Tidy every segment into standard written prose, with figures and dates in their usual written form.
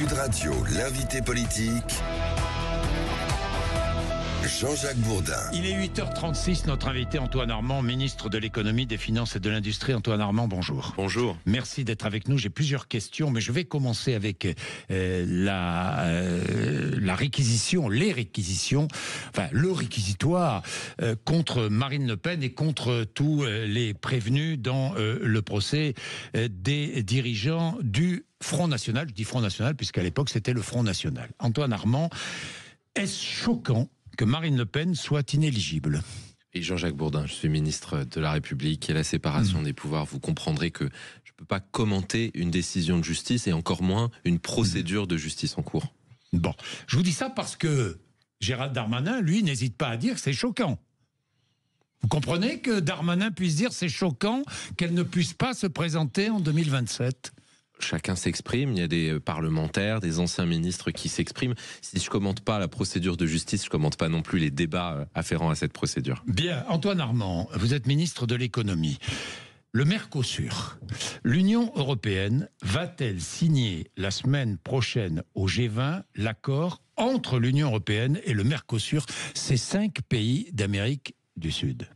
Sud Radio, l'invité politique, Jean-Jacques Bourdin. Il est 8h36, notre invité Antoine Armand, ministre de l'économie, des finances et de l'industrie. Antoine Armand, bonjour. Bonjour. Merci d'être avec nous. J'ai plusieurs questions, mais je vais commencer avec la réquisition, les réquisitions, enfin le réquisitoire contre Marine Le Pen et contre tous les prévenus dans le procès des dirigeants du Front National. Je dis Front National puisqu'à l'époque c'était le Front National. Antoine Armand, est-ce choquant que Marine Le Pen soit inéligible? Et Jean-Jacques Bourdin, je suis ministre de la République et la séparation des pouvoirs. Vous comprendrez que je ne peux pas commenter une décision de justice et encore moins une procédure de justice en cours. Bon, je vous dis ça parce que Gérald Darmanin, lui, n'hésite pas à dire que c'est choquant. Vous comprenez que Darmanin puisse dire c'est choquant qu'elle ne puisse pas se présenter en 2027 ? Chacun s'exprime, il y a des parlementaires, des anciens ministres qui s'expriment. Si je ne commente pas la procédure de justice, je ne commente pas non plus les débats afférents à cette procédure. Bien, Antoine Armand, vous êtes ministre de l'économie. Le Mercosur, l'Union européenne va-t-elle signer la semaine prochaine au G20 l'accord entre l'Union européenne et le Mercosur, ces 5 pays d'Amérique du Sud?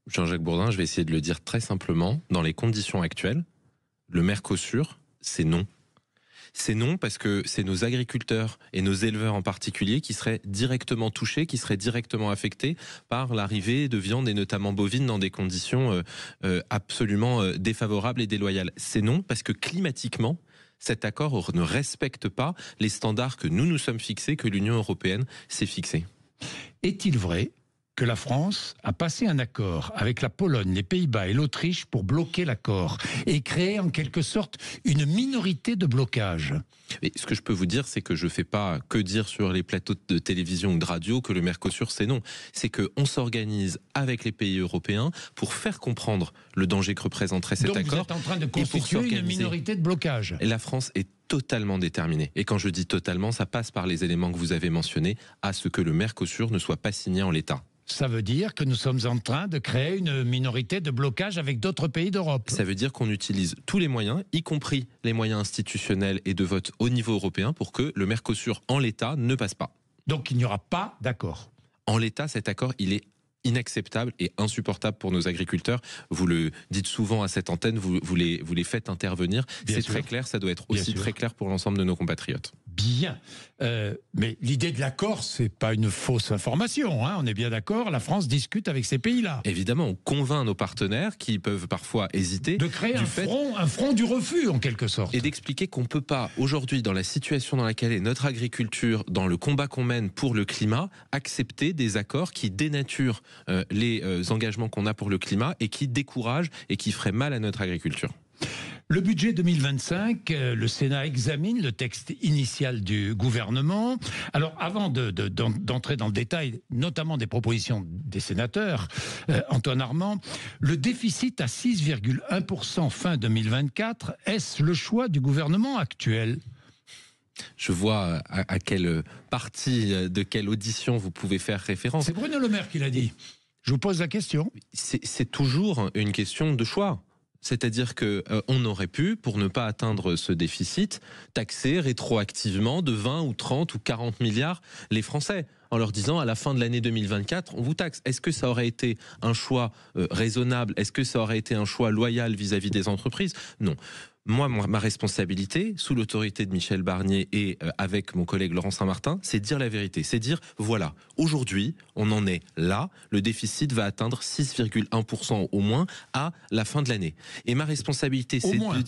Jean-Jacques Bourdin, je vais essayer de le dire très simplement. Dans les conditions actuelles, le Mercosur, c'est non. C'est non parce que c'est nos agriculteurs et nos éleveurs en particulier qui seraient directement touchés, qui seraient directement affectés par l'arrivée de viande et notamment bovine dans des conditions absolument défavorables et déloyales. C'est non parce que climatiquement, cet accord ne respecte pas les standards que nous nous sommes fixés, que l'Union européenne s'est fixée. Est-il vrai que la France a passé un accord avec la Pologne, les Pays-Bas et l'Autriche pour bloquer l'accord et créer en quelque sorte une minorité de blocage? Et ce que je peux vous dire, c'est que je ne fais pas que dire sur les plateaux de télévision ou de radio que le Mercosur, c'est non. C'est qu'on s'organise avec les pays européens pour faire comprendre le danger que représenterait cet accord. Donc vous êtes en train de constituer une minorité de blocage. Et la France est totalement déterminée. Et quand je dis totalement, ça passe par les éléments que vous avez mentionnés, à ce que le Mercosur ne soit pas signé en l'état. Ça veut dire que nous sommes en train de créer une minorité de blocage avec d'autres pays d'Europe. Ça veut dire qu'on utilise tous les moyens, y compris les moyens institutionnels et de vote au niveau européen, pour que le Mercosur, en l'état, ne passe pas. Donc il n'y aura pas d'accord. En l'état, cet accord, il est inacceptable et insupportable pour nos agriculteurs. Vous le dites souvent à cette antenne, vous les faites intervenir. C'est très clair, ça doit être aussi très clair pour l'ensemble de nos compatriotes. Bien. Mais l'idée de l'accord, c'est pas une fausse information. Hein, on est bien d'accord, la France discute avec ces pays-là. Évidemment, on convainc nos partenaires qui peuvent parfois hésiter. De créer un front du refus, en quelque sorte. Et d'expliquer qu'on ne peut pas, aujourd'hui, dans la situation dans laquelle est notre agriculture, dans le combat qu'on mène pour le climat, accepter des accords qui dénaturent les engagements qu'on a pour le climat et qui découragent et qui feraient mal à notre agriculture. Le budget 2025, le Sénat examine le texte initial du gouvernement. Alors, avant d'entrer dans le détail, notamment des propositions des sénateurs, Antoine Armand, le déficit à 6,1% fin 2024, est-ce le choix du gouvernement actuel ? Je vois à quelle partie de quelle audition vous pouvez faire référence. C'est Bruno Le Maire qui l'a dit. Je vous pose la question. C'est toujours une question de choix. C'est-à-dire qu'on aurait pu, pour ne pas atteindre ce déficit, taxer rétroactivement de 20 ou 30 ou 40 milliards les Français, en leur disant à la fin de l'année 2024, on vous taxe. Est-ce que ça aurait été un choix raisonnable? Est-ce que ça aurait été un choix loyal vis-à-vis des entreprises? Non. Moi, ma responsabilité, sous l'autorité de Michel Barnier et avec mon collègue Laurent Saint-Martin, c'est de dire la vérité. C'est dire, voilà, aujourd'hui, on en est là, le déficit va atteindre 6,1% au moins à la fin de l'année. Et ma responsabilité,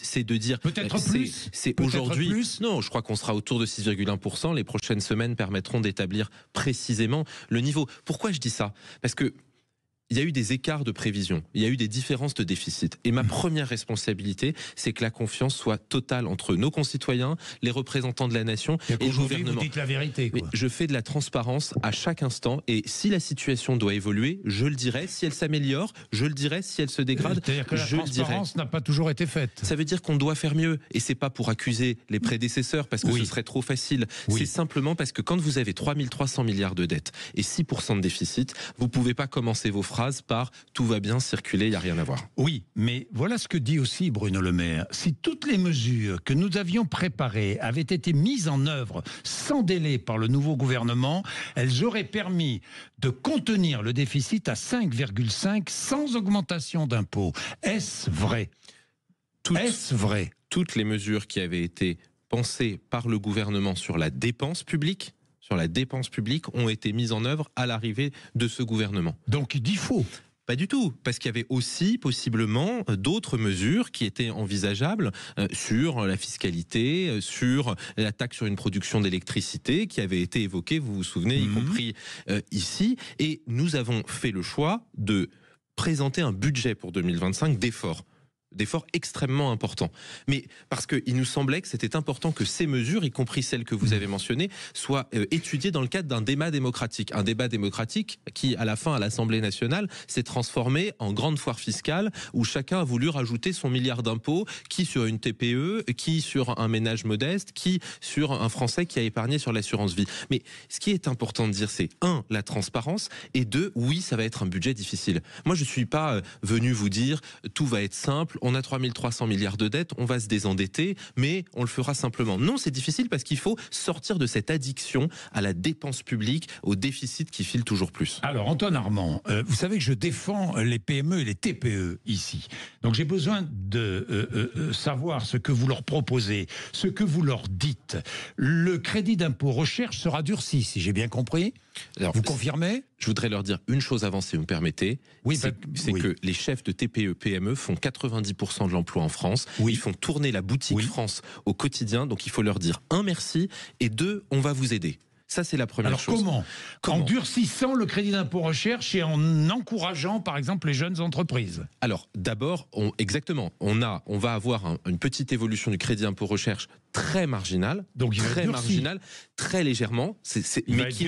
c'est de dire... Peut-être plus. C'est aujourd'hui... Non, je crois qu'on sera autour de 6,1%. Les prochaines semaines permettront d'établir précisément le niveau. Pourquoi je dis ça? Parce que il y a eu des écarts de prévision, il y a eu des différences de déficit. Et ma première responsabilité, c'est que la confiance soit totale entre nos concitoyens, les représentants de la nation et le gouvernement. Vous dites la vérité, quoi. Mais je fais de la transparence à chaque instant et si la situation doit évoluer, je le dirai. Si elle s'améliore, je le dirai. Si elle se dégrade, c'est-à-dire que la transparence n'a pas toujours été faite. Ça veut dire qu'on doit faire mieux. Et c'est pas pour accuser les prédécesseurs parce que ce serait trop facile. C'est simplement parce que quand vous avez 3 300 milliards de dettes et 6% de déficit, vous pouvez pas commencer vos phrases phrase par « tout va bien circuler, il n'y a rien à voir ». Oui, mais voilà ce que dit aussi Bruno Le Maire. Si toutes les mesures que nous avions préparées avaient été mises en œuvre sans délai par le nouveau gouvernement, elles auraient permis de contenir le déficit à 5,5 sans augmentation d'impôts. Est-ce vrai ? Est-ce vrai ? Toutes les mesures qui avaient été pensées par le gouvernement sur la dépense publique ont été mises en œuvre à l'arrivée de ce gouvernement. Donc il dit faux. Pas du tout, parce qu'il y avait aussi possiblement d'autres mesures qui étaient envisageables sur la fiscalité, sur la taxe sur une production d'électricité qui avait été évoquée, vous vous souvenez, y compris ici. Et nous avons fait le choix de présenter un budget pour 2025 d'efforts extrêmement importants. Mais parce qu'il nous semblait que c'était important que ces mesures, y compris celles que vous avez mentionnées, soient étudiées dans le cadre d'un débat démocratique. Un débat démocratique qui, à la fin, à l'Assemblée nationale, s'est transformé en grande foire fiscale où chacun a voulu rajouter son milliard d'impôts, qui sur une TPE, qui sur un ménage modeste, qui sur un Français qui a épargné sur l'assurance vie. Mais ce qui est important de dire, c'est 1, la transparence, et 2, oui, ça va être un budget difficile. Moi, je ne suis pas venu vous dire tout va être simple, on a 3300 milliards de dettes, on va se désendetter, mais on le fera simplement. Non, c'est difficile parce qu'il faut sortir de cette addiction à la dépense publique, au déficit qui file toujours plus. Alors, Antoine Armand, vous savez que je défends les PME et les TPE ici. Donc, j'ai besoin de savoir ce que vous leur proposez, ce que vous leur dites. Le crédit d'impôt recherche sera durci, si j'ai bien compris. Alors, vous confirmez ? Je voudrais leur dire une chose avant, si vous me permettez. Oui, c'est que les chefs de TPE, PME font 90% de l'emploi en France. Oui. Ils font tourner la boutique France au quotidien. Donc il faut leur dire 1, merci, et 2, on va vous aider. Ça, c'est la première chose. Alors comment ? En durcissant le crédit d'impôt recherche et en encourageant, par exemple, les jeunes entreprises. Alors, d'abord, exactement, on va avoir une petite évolution du crédit d'impôt recherche très marginale, très légèrement, mais qui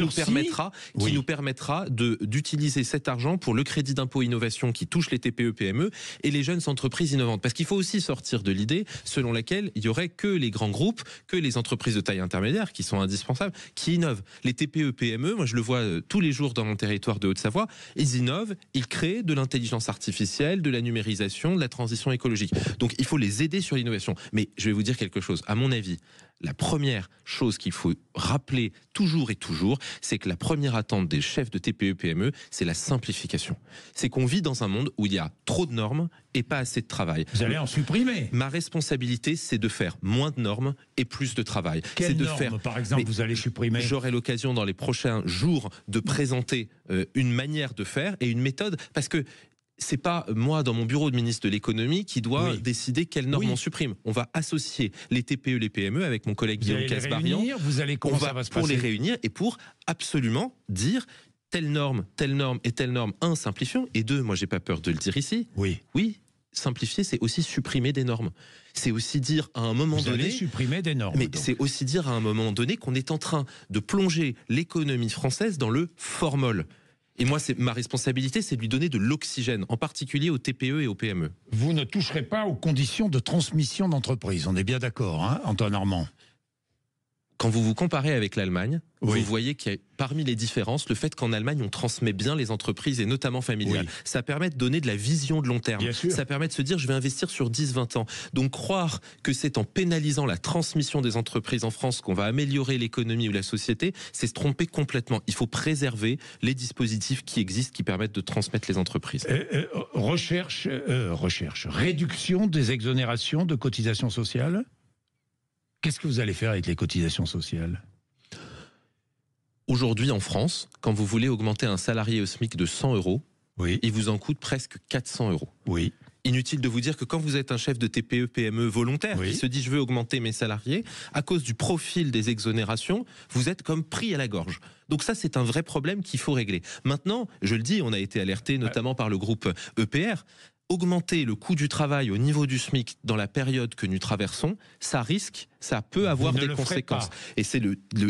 nous permettra d'utiliser cet argent pour le crédit d'impôt innovation qui touche les TPE, PME et les jeunes entreprises innovantes. Parce qu'il faut aussi sortir de l'idée selon laquelle il y aurait que les grands groupes, que les entreprises de taille intermédiaire qui sont indispensables, qui innovent. Les TPE, PME, moi je le vois tous les jours dans mon territoire de Haute-Savoie, ils innovent, ils créent de l'intelligence artificielle, de la numérisation, de la transition écologique. Donc il faut les aider sur l'innovation. Mais je vais vous dire quelque chose, à mon avis, la première chose qu'il faut rappeler toujours et toujours, c'est que la première attente des chefs de TPE, PME, c'est la simplification. C'est qu'on vit dans un monde où il y a trop de normes et pas assez de travail. Vous allez en supprimer. Ma responsabilité, c'est de faire moins de normes et plus de travail. Quelles normes, par exemple, vous allez supprimer ? J'aurai l'occasion dans les prochains jours de présenter une manière de faire et une méthode, parce que c'est pas moi, dans mon bureau de ministre de l'économie, qui doit décider quelles normes on supprime. On va associer les TPE, les PME avec mon collègue Guillaume Kasbarian. Vous allez comment ça va se passer ? Pour les réunir et pour absolument dire telle norme et telle norme. 1, simplifions. Et 2, moi j'ai pas peur de le dire ici. Oui, simplifier, c'est aussi supprimer des normes. C'est aussi dire à un moment donné... Vous allez supprimer des normes. Mais c'est aussi dire à un moment donné qu'on est en train de plonger l'économie française dans le formol. Et moi, ma responsabilité, c'est de lui donner de l'oxygène, en particulier aux TPE et aux PME. Vous ne toucherez pas aux conditions de transmission d'entreprise. On est bien d'accord, hein, Antoine Armand ? Quand vous vous comparez avec l'Allemagne, vous voyez qu'il y a parmi les différences le fait qu'en Allemagne on transmet bien les entreprises et notamment familiales. Ça permet de donner de la vision de long terme. Ça permet de se dire je vais investir sur 10-20 ans. Donc croire que c'est en pénalisant la transmission des entreprises en France qu'on va améliorer l'économie ou la société, c'est se tromper complètement. Il faut préserver les dispositifs qui existent qui permettent de transmettre les entreprises. Réduction des exonérations de cotisations sociales ? Qu'est-ce que vous allez faire avec les cotisations sociales ? Aujourd'hui en France, quand vous voulez augmenter un salarié au SMIC de 100 €, il vous en coûte presque 400 €. Inutile de vous dire que quand vous êtes un chef de TPE, PME volontaire qui se dit je veux augmenter mes salariés, à cause du profil des exonérations, vous êtes comme pris à la gorge. Donc ça, c'est un vrai problème qu'il faut régler. Maintenant, je le dis, on a été alerté notamment par le groupe EPR, augmenter le coût du travail au niveau du SMIC dans la période que nous traversons, ça peut avoir des conséquences. Et c'est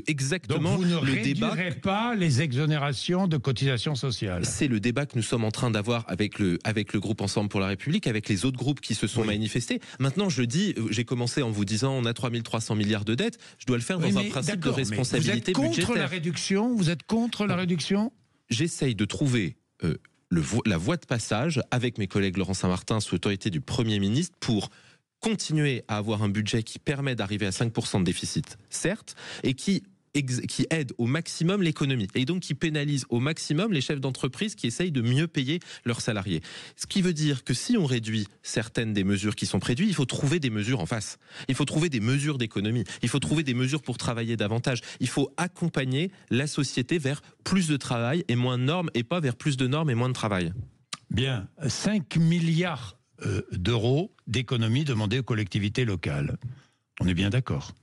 exactement le débat. Donc vous ne réduirez pas les exonérations de cotisations sociales. C'est le débat que nous sommes en train d'avoir avec le groupe Ensemble pour la République, avec les autres groupes qui se sont manifestés. Maintenant, je dis, j'ai commencé en vous disant on a 3300 milliards de dettes, je dois le faire dans un principe de responsabilité budgétaire. Vous êtes contre la réduction ? J'essaye de trouver la voie de passage avec mes collègues Laurent Saint-Martin sous l'autorité du Premier ministre pour continuer à avoir un budget qui permet d'arriver à 5% de déficit, certes, et qui aide au maximum l'économie et donc qui pénalise au maximum les chefs d'entreprise qui essayent de mieux payer leurs salariés. Ce qui veut dire que si on réduit certaines des mesures qui sont prévues, il faut trouver des mesures en face. Il faut trouver des mesures d'économie. Il faut trouver des mesures pour travailler davantage. Il faut accompagner la société vers plus de travail et moins de normes et pas vers plus de normes et moins de travail. Bien, 5 milliards d'euros d'économies demandées aux collectivités locales. On est bien d'accord.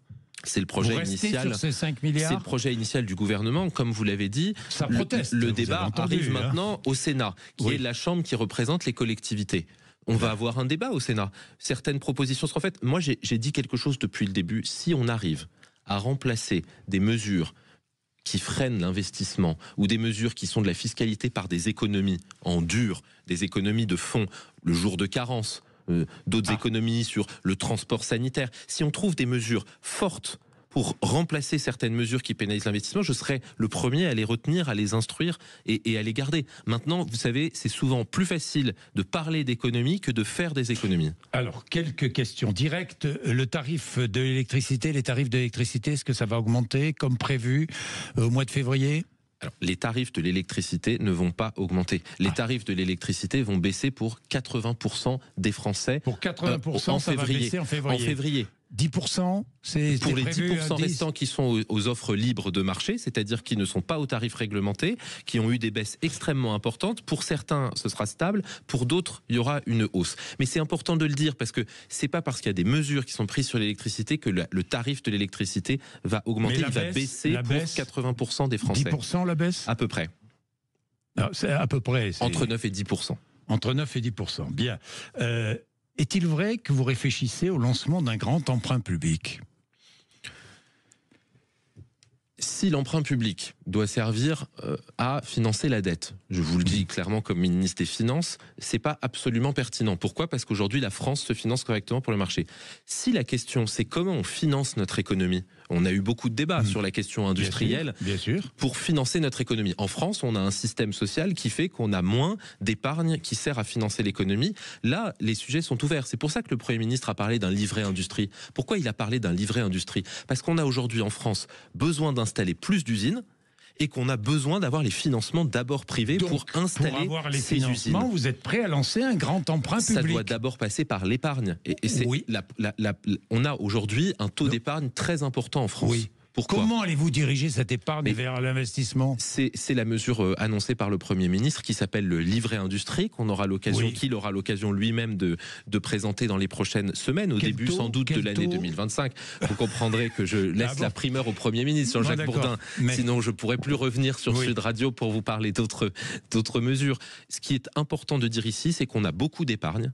C'est le projet initial. Sur ces 5 milliards. C'est le projet initial du gouvernement, comme vous l'avez dit. Ça proteste. Le débat arrive maintenant au Sénat, qui est la chambre qui représente les collectivités. On va avoir un débat au Sénat. Certaines propositions seront faites. Moi, j'ai dit quelque chose depuis le début. Si on arrive à remplacer des mesures qui freinent l'investissement ou des mesures qui sont de la fiscalité par des économies en dur, des économies de fonds, le jour de carence, d'autres économies sur le transport sanitaire. Si on trouve des mesures fortes pour remplacer certaines mesures qui pénalisent l'investissement, je serai le premier à les retenir, à les instruire et à les garder. Maintenant, vous savez, c'est souvent plus facile de parler d'économie que de faire des économies. Alors, quelques questions directes. Le tarif de l'électricité, les tarifs de l'électricité, est-ce que ça va augmenter comme prévu au mois de février ? Alors, les tarifs de l'électricité ne vont pas augmenter. Les tarifs de l'électricité vont baisser pour 80% des Français. Pour 80%, ça va baisser en février. En février. 10%, c'est pour les prévu 10% restants qui sont aux offres libres de marché, c'est-à-dire qui ne sont pas aux tarifs réglementés, qui ont eu des baisses extrêmement importantes. Pour certains, ce sera stable. Pour d'autres, il y aura une hausse. Mais c'est important de le dire parce que c'est pas parce qu'il y a des mesures qui sont prises sur l'électricité que le tarif de l'électricité va augmenter. Il va baisser pour 80% des Français. 10% la baisse ? À peu près. Non, c'est à peu près. Entre 9 et 10%. Entre 9 et 10%. Bien. Est-il vrai que vous réfléchissez au lancement d'un grand emprunt public ? Si l'emprunt public doit servir à financer la dette, je vous le dis clairement comme ministre des Finances, c'est pas absolument pertinent. Pourquoi ? Parce qu'aujourd'hui, la France se finance correctement pour le marché. Si la question, c'est comment on finance notre économie, on a eu beaucoup de débats sur la question industrielle bien sûr. Pour financer notre économie. En France, on a un système social qui fait qu'on a moins d'épargne qui sert à financer l'économie. Là, les sujets sont ouverts. C'est pour ça que le Premier ministre a parlé d'un livret industrie. Pourquoi il a parlé d'un livret industrie ? Parce qu'on a aujourd'hui en France besoin d'installer plus d'usines et qu'on a besoin d'avoir les financements d'abord privés. Donc, pour installer pour avoir les ces financements, usines. Vous êtes prêt à lancer un grand emprunt public ? Ça doit d'abord passer par l'épargne. Et c'est on a aujourd'hui un taux d'épargne très important en France. Oui. Pourquoi ? Comment allez-vous diriger cette épargne vers l'investissement ? C'est la mesure annoncée par le Premier ministre qui s'appelle le livret industrie, qu'il aura l'occasion lui-même de présenter dans les prochaines semaines, au début sans doute de l'année 2025. Vous comprendrez que je laisse la primeur au Premier ministre, Jean-Jacques Bourdin. Sinon, je ne pourrais plus revenir sur Sud Radio pour vous parler d'autres mesures. Ce qui est important de dire ici, c'est qu'on a beaucoup d'épargne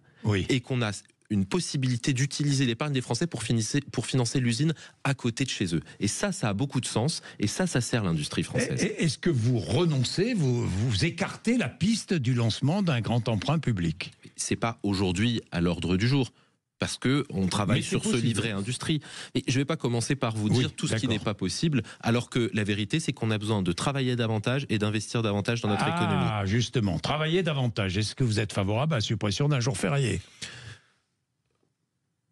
et qu'on a une possibilité d'utiliser l'épargne des Français pour financer l'usine à côté de chez eux. Et ça a beaucoup de sens, et ça sert l'industrie française. Est-ce que vous renoncez, vous écartez la piste du lancement d'un grand emprunt public ? C'est pas aujourd'hui à l'ordre du jour. Parce qu'on travaille sur ce livret industrie. Et je ne vais pas commencer par vous dire tout ce qui n'est pas possible, alors que la vérité, c'est qu'on a besoin de travailler davantage et d'investir davantage dans notre économie. Ah, justement, travailler davantage. Est-ce que vous êtes favorable à la suppression d'un jour férié ?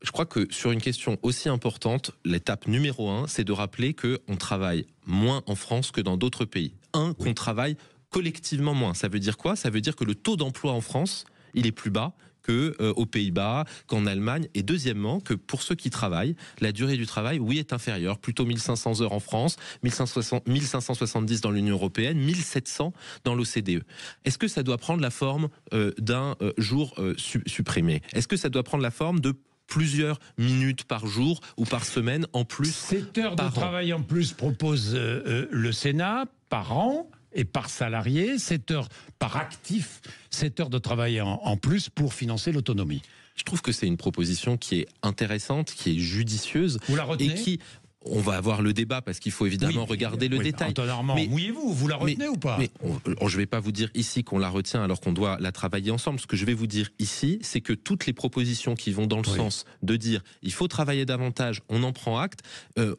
Je crois que sur une question aussi importante, l'étape numéro 1, c'est de rappeler qu'on travaille moins en France que dans d'autres pays. Qu'on travaille collectivement moins. Ça veut dire quoi ? Ça veut dire que le taux d'emploi en France, il est plus bas qu'aux Pays-Bas, qu'en Allemagne. Et deuxièmement, que pour ceux qui travaillent, la durée du travail, est inférieure. Plutôt 1500 heures en France, 1570 dans l'Union européenne, 1700 dans l'OCDE. Est-ce que ça doit prendre la forme d'un jour supprimé ? Est-ce que ça doit prendre la forme de plusieurs minutes par jour ou par semaine en plus? 7 heures de travail en plus propose le Sénat par an et par salarié, 7 heures par actif, 7 heures de travail en plus pour financer l'autonomie. Je trouve que c'est une proposition qui est intéressante, qui est judicieuse. Vous la retenez ? Et qui, On va avoir le débat parce qu'il faut évidemment regarder le détail. Antoine Armand, mouillez-vous, vous la retenez ou pas? Je ne vais pas vous dire ici qu'on la retient alors qu'on doit la travailler ensemble. Ce que je vais vous dire ici, c'est que toutes les propositions qui vont dans le sens de dire il faut travailler davantage, on en prend acte,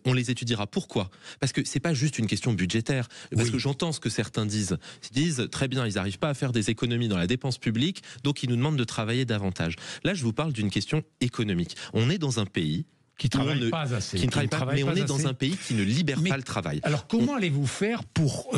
on les étudiera. Pourquoi? Parce que c'est pas juste une question budgétaire. Parce que j'entends ce que certains disent. Ils disent très bien, ils n'arrivent pas à faire des économies dans la dépense publique, donc ils nous demandent de travailler davantage. Là, je vous parle d'une question économique. On est dans un pays qui ne travaille pas assez. Mais on est dans un pays qui ne libère pas le travail. Alors comment allez-vous faire pour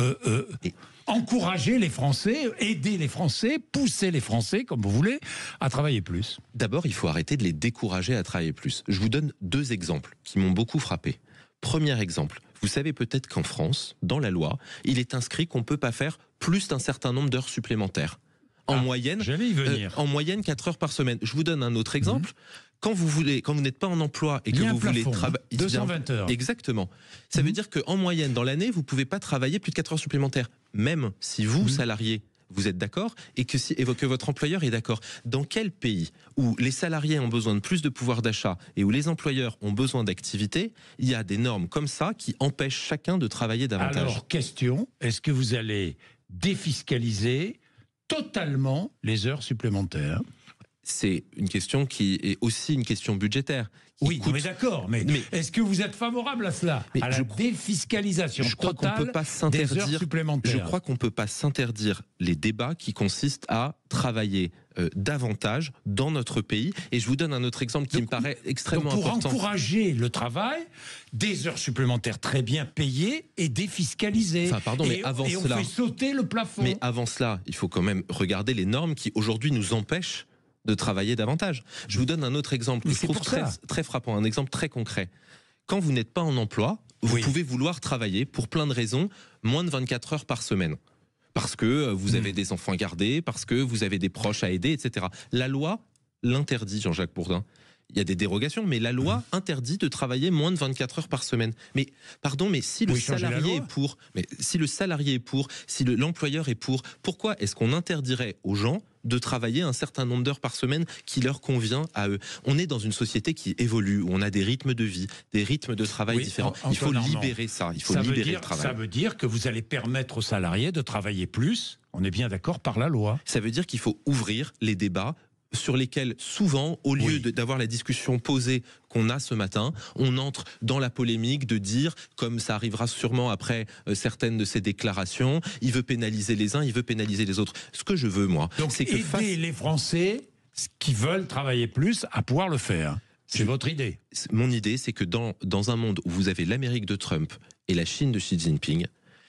encourager les Français, aider les Français, pousser les Français, comme vous voulez, à travailler plus? D'abord, il faut arrêter de les décourager à travailler plus. Je vous donne 2 exemples qui m'ont beaucoup frappé. Premier exemple, vous savez peut-être qu'en France, dans la loi, il est inscrit qu'on ne peut pas faire plus d'un certain nombre d'heures supplémentaires. En moyenne, j'allais y venir. En moyenne 4 heures par semaine. Je vous donne un autre exemple. Quand vous n'êtes pas en emploi et que vous voulez travailler 220 heures. Exactement. Ça veut dire qu'en moyenne, dans l'année, vous ne pouvez pas travailler plus de 4 heures supplémentaires. Même si vous, salarié, vous êtes d'accord et que votre employeur est d'accord. Dans quel pays où les salariés ont besoin de plus de pouvoir d'achat et où les employeurs ont besoin d'activité, il y a des normes comme ça qui empêchent chacun de travailler davantage? Alors, question, est-ce que vous allez défiscaliser totalement les heures supplémentaires? C'est une question qui est aussi une question budgétaire. Oui, mais d'accord, mais est-ce que vous êtes favorable à cela, à la défiscalisation totale des heures supplémentaires? Je crois qu'on ne peut pas s'interdire les débats qui consistent à travailler davantage dans notre pays. Et je vous donne un autre exemple qui me paraît extrêmement important. Pour encourager le travail, des heures supplémentaires très bien payées et défiscalisées. Enfin, pardon, mais avant cela, on fait sauter le plafond. Mais avant cela, il faut quand même regarder les normes qui aujourd'hui nous empêchent de travailler davantage. Je vous donne un autre exemple que je trouve très frappant, un exemple très concret. Quand vous n'êtes pas en emploi, vous pouvez vouloir travailler pour plein de raisons, moins de 24 heures par semaine. Parce que vous avez des enfants à garder, parce que vous avez des proches à aider, etc. La loi l'interdit, Jean-Jacques Bourdin. Il y a des dérogations, mais la loi interdit de travailler moins de 24 heures par semaine. Mais pardon, mais si le salarié est pour, si l'employeur est pour, pourquoi est-ce qu'on interdirait aux gens de travailler un certain nombre d'heures par semaine qui leur convient à eux? On est dans une société qui évolue, où on a des rythmes de vie, des rythmes de travail différents. Il faut libérer ça, il faut libérer le travail. Ça veut dire que vous allez permettre aux salariés de travailler plus, on est bien d'accord, par la loi. Ça veut dire qu'il faut ouvrir les débats sur lesquels souvent, au lieu d'avoir la discussion posée qu'on a ce matin, on entre dans la polémique de dire, comme ça arrivera sûrement après certaines de ces déclarations, il veut pénaliser les uns, il veut pénaliser les autres. Ce que je veux, moi, c'est que aider les Français qui veulent travailler plus à pouvoir le faire. C'est votre idée? Mon idée, c'est que dans un monde où vous avez l'Amérique de Trump et la Chine de Xi Jinping,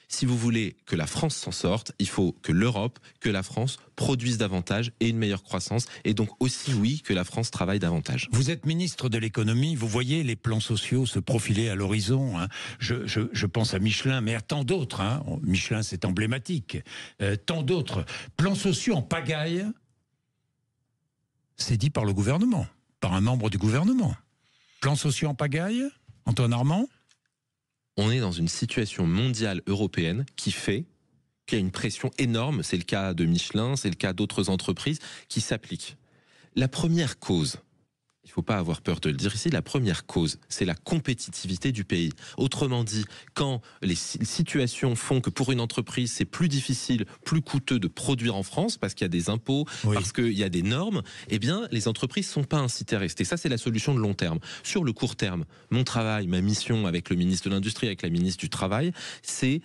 si vous voulez que la France s'en sorte, il faut que l'Europe, que la France produisent davantage et une meilleure croissance. Et donc aussi, oui, que la France travaille davantage. Vous êtes ministre de l'économie, vous voyez les plans sociaux se profiler à l'horizon. Hein. Je pense à Michelin, mais à tant d'autres. Hein. Michelin, c'est emblématique. Tant d'autres. Plans sociaux en pagaille, c'est dit par le gouvernement, par un membre du gouvernement. Plans sociaux en pagaille, Antoine Armand? On est dans une situation mondiale européenne qui fait qu'il y a une pression énorme, c'est le cas de Michelin, c'est le cas d'autres entreprises, qui s'appliquent. La première cause, il ne faut pas avoir peur de le dire ici, la première cause, c'est la compétitivité du pays. Autrement dit, quand les situations font que pour une entreprise, c'est plus difficile, plus coûteux de produire en France, parce qu'il y a des impôts, parce qu'il y a des normes, eh bien, les entreprises ne sont pas incitées à rester. Ça, c'est la solution de long terme. Sur le court terme, mon travail, ma mission avec le ministre de l'Industrie, avec la ministre du Travail, c'est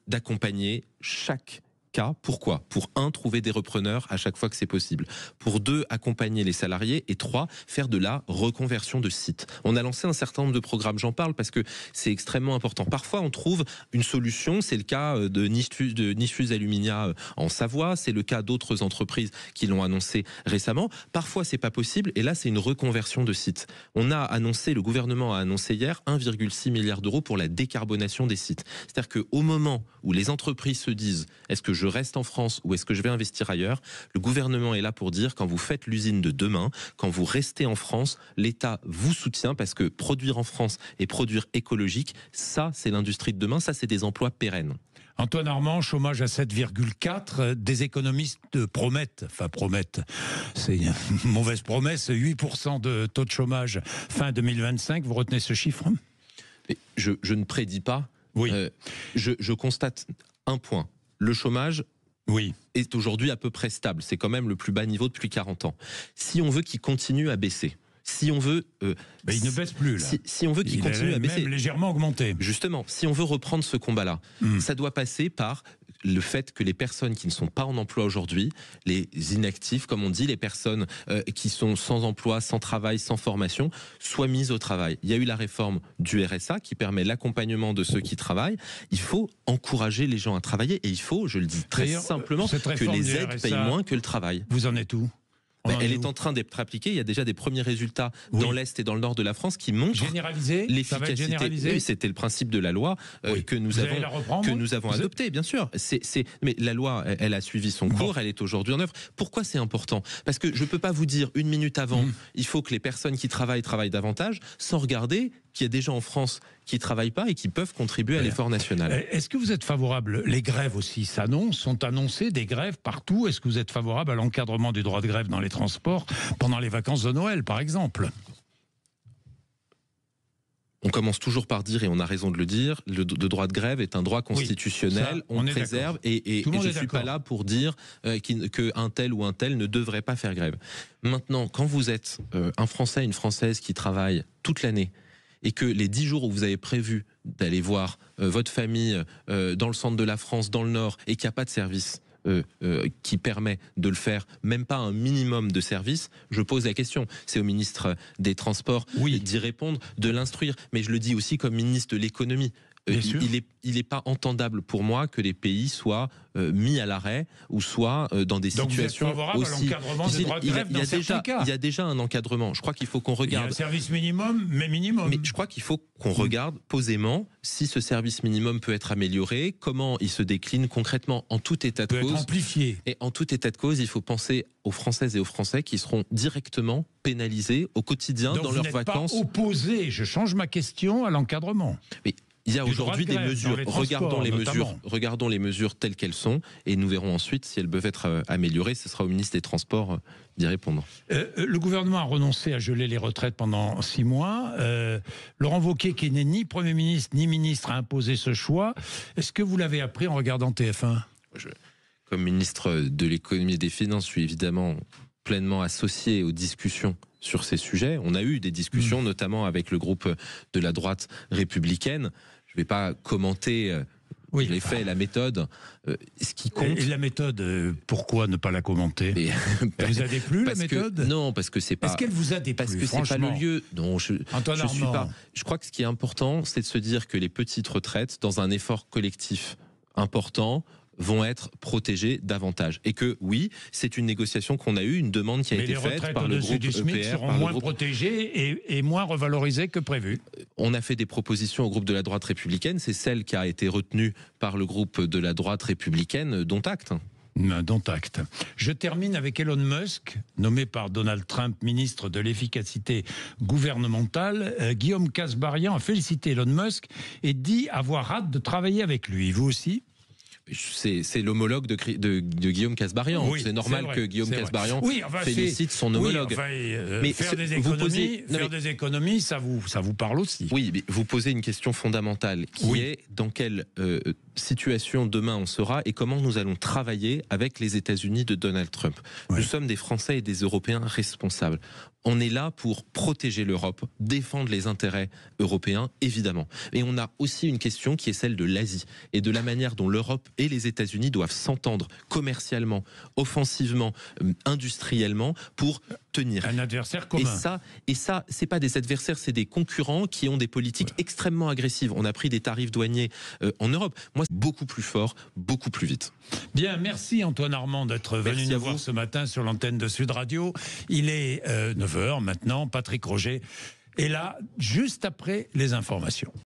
d'accompagner chaque cas. Pourquoi? Pour 1, trouver des repreneurs à chaque fois que c'est possible. Pour 2, accompagner les salariés. Et 3, faire de la reconversion de sites. On a lancé un certain nombre de programmes. J'en parle parce que c'est extrêmement important. Parfois, on trouve une solution. C'est le cas de Nifus Aluminia en Savoie. C'est le cas d'autres entreprises qui l'ont annoncé récemment. Parfois, c'est pas possible. Et là, c'est une reconversion de sites. Le gouvernement a annoncé hier 1,6 milliard d'euros pour la décarbonation des sites. C'est-à-dire qu'au moment où les entreprises se disent, est-ce que je reste en France ou est-ce que je vais investir ailleurs? Le gouvernement est là pour dire, quand vous faites l'usine de demain, quand vous restez en France, l'État vous soutient parce que produire en France et produire écologique, ça c'est l'industrie de demain, ça c'est des emplois pérennes. Antoine Armand, chômage à 7,4, des économistes promettent, c'est une mauvaise promesse, 8% de taux de chômage fin 2025, vous retenez ce chiffre? Je ne prédis pas. Oui. Je constate un point. Le chômage est aujourd'hui à peu près stable. C'est quand même le plus bas niveau depuis 40 ans. Si on veut qu'il continue à baisser, si on veut... il ne baisse plus, là. Si on veut qu'il continue à baisser... même légèrement augmenté. Justement, si on veut reprendre ce combat-là, ça doit passer par le fait que les personnes qui ne sont pas en emploi aujourd'hui, les inactifs, comme on dit, les personnes qui sont sans emploi, sans travail, sans formation, soient mises au travail. Il y a eu la réforme du RSA qui permet l'accompagnement de ceux qui travaillent. Il faut encourager les gens à travailler et il faut, je le dis très simplement, que les aides payent moins que le travail. Vous en êtes où? Elle est en train d'être appliquée. Il y a déjà des premiers résultats dans l'Est et dans le Nord de la France qui montrent l'efficacité. C'était le principe de la loi que nous avons adopté, bien sûr. Mais la loi, elle a suivi son cours, elle est aujourd'hui en œuvre. Pourquoi c'est important? Parce que je ne peux pas vous dire une minute avant, il faut que les personnes qui travaillent davantage, sans regarder qu'il y a des gens en France qui ne travaillent pas et qui peuvent contribuer à l'effort national. Est-ce que vous êtes favorable? Les grèves aussi sont annoncées, des grèves partout. Est-ce que vous êtes favorable à l'encadrement du droit de grève dans les transports pendant les vacances de Noël, par exemple? On commence toujours par dire, et on a raison de le dire, le droit de grève est un droit constitutionnel, on préserve, et je ne suis pas là pour dire qu'un tel ou un tel ne devrait pas faire grève. Maintenant, quand vous êtes un Français, une Française qui travaille toute l'année, et que les 10 jours où vous avez prévu d'aller voir votre famille dans le centre de la France, dans le Nord, et qu'il n'y a pas de service qui permet de le faire, même pas un minimum de service, je pose la question. C'est au ministre des Transports d'y répondre, de l'instruire. Mais je le dis aussi comme ministre de l'économie. Il n'est pas entendable pour moi que les pays soient mis à l'arrêt ou soient dans des situations aussi... Il y a déjà un encadrement. Je crois qu'il faut qu'on regarde... Il y a un service minimum, mais minimum. Mais je crois qu'il faut qu'on regarde posément si ce service minimum peut être amélioré, comment il se décline concrètement en tout état de cause. Amplifié. Et en tout état de cause, il faut penser aux Françaises et aux Français qui seront directement pénalisés au quotidien dans leurs vacances. Pas opposé, je change ma question, à l'encadrement. Mais il y a aujourd'hui des mesures. Regardons les mesures telles qu'elles sont et nous verrons ensuite si elles peuvent être améliorées. Ce sera au ministre des Transports d'y répondre. Le gouvernement a renoncé à geler les retraites pendant 6 mois. Laurent Wauquiez, qui n'est ni Premier ministre ni ministre, a imposé ce choix. Est-ce que vous l'avez appris en regardant TF1 ? Comme ministre de l'économie et des finances, je suis évidemment pleinement associé aux discussions sur ces sujets. On a eu des discussions, notamment avec le groupe de la droite républicaine. Je ne vais pas commenter les faits et la méthode. Ce qui compte... Et la méthode, pourquoi ne pas la commenter? Elle vous a déplu, la méthode? Non, parce que c'est pas... Est-ce qu'elle vous a déplu? Parce que c'est pas le lieu. Non, je suis pas... Je crois que ce qui est important, c'est de se dire que les petites retraites, dans un effort collectif important, vont être protégés davantage. Et que oui, c'est une négociation qu'on a eue, une demande qui a été faite par le groupe du SMIC seront moins protégées et moins revalorisées que prévu. On a fait des propositions au groupe de la droite républicaine, c'est celle qui a été retenue par le groupe de la droite républicaine, dont acte. Dont acte. Je termine avec Elon Musk, nommé par Donald Trump ministre de l'efficacité gouvernementale. Guillaume Kasbarian a félicité Elon Musk et dit avoir hâte de travailler avec lui. Vous aussi ? C'est l'homologue de Guillaume Kasbarian. Oui, c'est normal que Guillaume Kasbarian félicite son homologue. Mais faire des économies, ça vous parle aussi. Oui, mais vous posez une question fondamentale qui est dans quelle situation demain on sera et comment nous allons travailler avec les États-Unis de Donald Trump. Nous sommes des Français et des Européens responsables. On est là pour protéger l'Europe, défendre les intérêts européens, évidemment. Et on a aussi une question qui est celle de l'Asie et de la manière dont l'Europe et les États-Unis doivent s'entendre commercialement, offensivement, industriellement pour tenir. Un adversaire commun. Et ça, c'est pas des adversaires, c'est des concurrents qui ont des politiques extrêmement agressives. On a pris des tarifs douaniers en Europe. Moi, beaucoup plus fort, beaucoup plus vite. Bien, merci Antoine Armand d'être venu nous voir ce matin sur l'antenne de Sud Radio. Il est 9h maintenant, Patrick Roger est là juste après les informations.